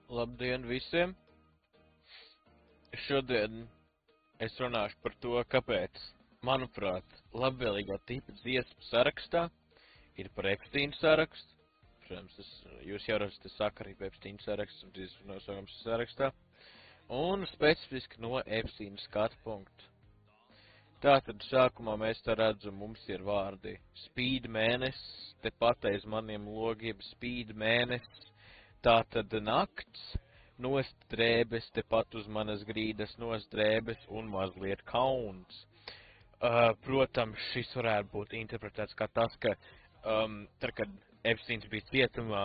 Labdien visiem! Šodien es runāšu par to, kāpēc, manuprāt, labvēlīgā tipa dziesmu sarakstā ir par Epsteina sarakstu. Protams, jūs jau redzat sakarību Epsteina saraksts un dziesmu nosaukums sarakstā. Un specifiski no Epsteina skatu punktu. Tātad sākumā mēs tā redzam, mums ir vārdi Speed mēnesis, tepat aiz maniem logiem Speed mēnesis. Tātad nakts, nost drēbes, tepat uz manas grīdas nost drēbes un mazliet kauns. Protams, šis varētu būt interpretēts kā tas, ka tad, kad Epsteins bija cietumā,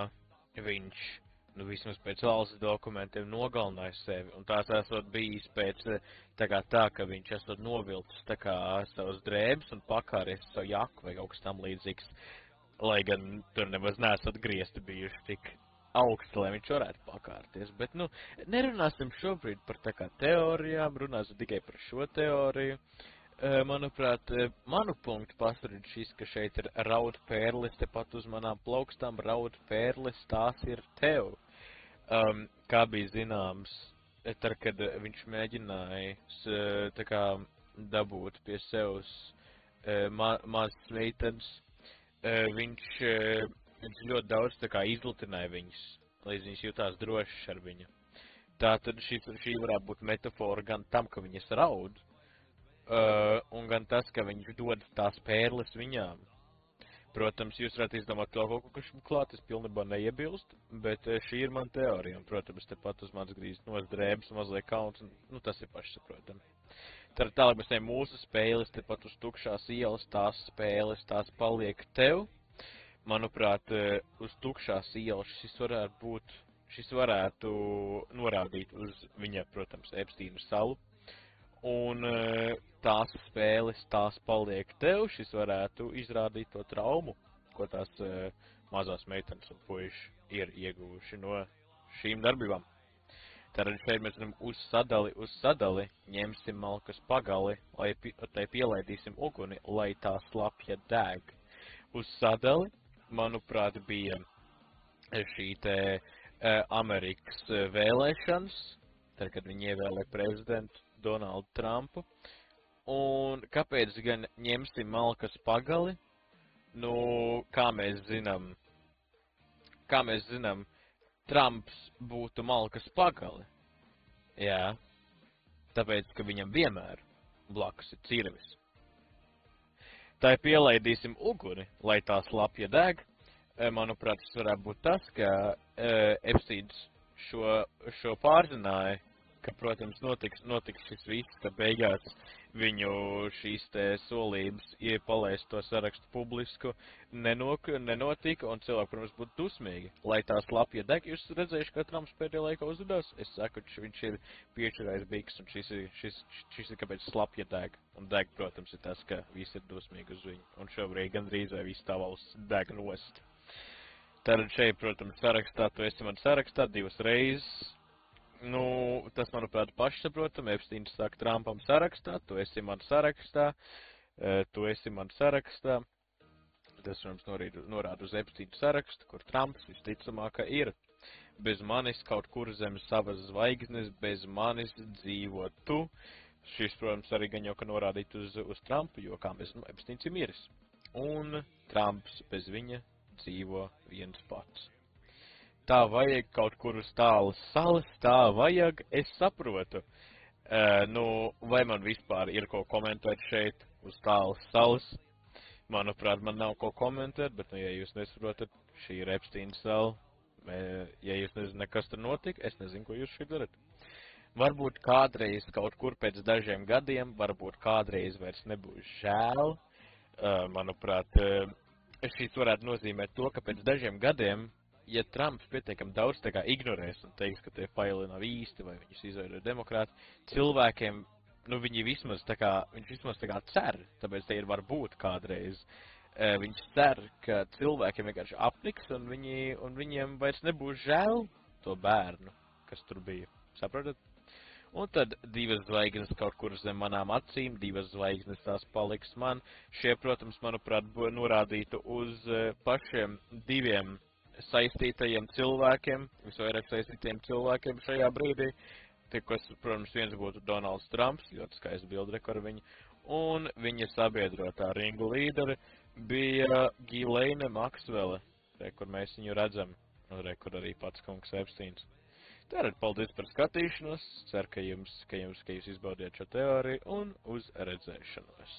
viņš, vismaz pēc valsts dokumentiem, nogalināja sevi. Un tās esot bijis pēc tā, ka viņš esot novilcis savas drēbes un pakāries savu jaku vai kaut kas tam līdzīgs. Lai gan tur nemaz nesot griezti bijuši tik augsti, lai viņš varētu pakārties. Bet, nerunāsim šobrīd par teorijām, runāsim tikai par šo teoriju. Manuprāt, manu punktu pasarīd šis, ka šeit ir raudu pērlis, tepat uz manām plaukstām raudu pērlis, tās ir tev. Kā bija zināms, tad, kad viņš mēģināja dabūt pie sevs mazas meitenes, viņš ļoti daudz izlutināja viņus, lai viņas jutās drošas ar viņu. Tātad šī varētu būt metafora gan tam, ka viņas raud, un gan tas, ka viņš dod tās pērles viņām. Protams, jūs varētu izdomāt to kaut ko, kas klāt, es pilnībā neiebilstu, bet šī ir man teorija, un, protams, tepat uz manas grīzes nos drēbes, mazliet kauns, un, tas ir pašsaprotam. Tad tālāk mēs ejam mūsu spēles, tepat uz tukšās ielas, tās spēles, tās paliek tev. Manuprāt, uz tukšās ielas šis varētu norādīt uz viņa, protams, Epsteina salu. Un tās spēles, tās paliek tev, šis varētu izrādīt to traumu, ko tās mazās meitenes un puiši ir ieguvuši no šīm darbībām. Tātad šeit mēs zinām uz sadali, ņemsim malkas pagali, lai tai pielaidīsim uguni, lai tā slapja deg. Uz sadali, manuprāt, bija šī te Amerikas vēlēšanas, tad, kad viņi ievēlēja prezidentu Donaldu Trumpu. Un kāpēc gan ņemsim malkas pagali? Kā mēs zinām, Trumps būtu malkas pagali. Jā, tāpēc, ka viņam vienmēr blakus ir cirvis. Tai pielaidīsim uguni, lai tā slapja deg. Manuprāt, tas varētu būt tas, ka Epsteins šo pārzināja, ka, protams, notiks šis viss, ka beigās viņu šīs te solības palaist to sarakstu publisku nenotika, un cilvēki, protams, būtu dusmīgi, lai tā slapja deg. Jūs redzējuši, ka Trumps pēdējā laikā uzvedās? Es saku, viņš ir piečurājis biks, un šis ir kāpēc slapja deg. Un deg, protams, ir tas, ka visi ir dusmīgi uz viņu, un šobrīd gandrīz vai viss tā valsts deg nost. Tātad šeit, protams, sarakstā, tu esi man sarakstā divas reizes. Tas, manuprāt, pašsaprotam, Epsteins saka Trumpam sarakstā, tu esi man sarakstā, tu esi man sarakstā. Tas, protams, norāda uz Epsteina sarakstu, kur Trumps visticamāk ir. Bez manis kaut kur zem savas zvaigznes, bez manis dzīvo tu. Šis, protams, arī gan jau, ka norādīt uz Trumpu, jo, kā mēs, Epsteins ir miris. Un Trumps bez viņa dzīvo viens pats. Tā vajag kaut kur uz tālas salas, tā vajag, es saprotu. Vai man vispār ir ko komentēt šeit uz tālas salas? Manuprāt, man nav ko komentēt, bet, ja jūs nesaprotat, šī ir Epsteina sala. Ja jūs nezināt, kas tur notika, es nezinu, ko jūs šeit darat. Varbūt kādreiz kaut kur pēc dažiem gadiem, varbūt kādreiz vairs nebūs žēl. Manuprāt, šis varētu nozīmēt to, ka pēc dažiem gadiem, ja Trumps pietiekami daudz ignorēs un teiks, ka tie faili nav īsti vai viņus izveido demokrāti, cilvēkiem, viņi vismaz cer, tāpēc te ir varbūt kādreiz. Viņš cer, ka cilvēkiem vienkārši apniks un viņiem vairs nebūs žēl to bērnu, kas tur bija. Saprotat? Un tad divas zvaigznes kaut kur zem manām acīm, divas zvaigznes tās paliks man. Šie, protams, manuprāt, norādītu uz pašiem diviem saistītajiem cilvēkiem, visvairāk saistītajiem cilvēkiem šajā brīdī. Tikos, protams, viens būtu Donalds Trumps, ļoti skaists bildrek ar viņu, un viņa sabiedrotā ringu līderi bija Ghislaine Maxwell, kur mēs viņu redzam, un kur arī pats kungs Epsteins. Tātad, paldies par skatīšanos, ceru, ka jūs izbaudiet šo teoriju, un uz redzēšanos.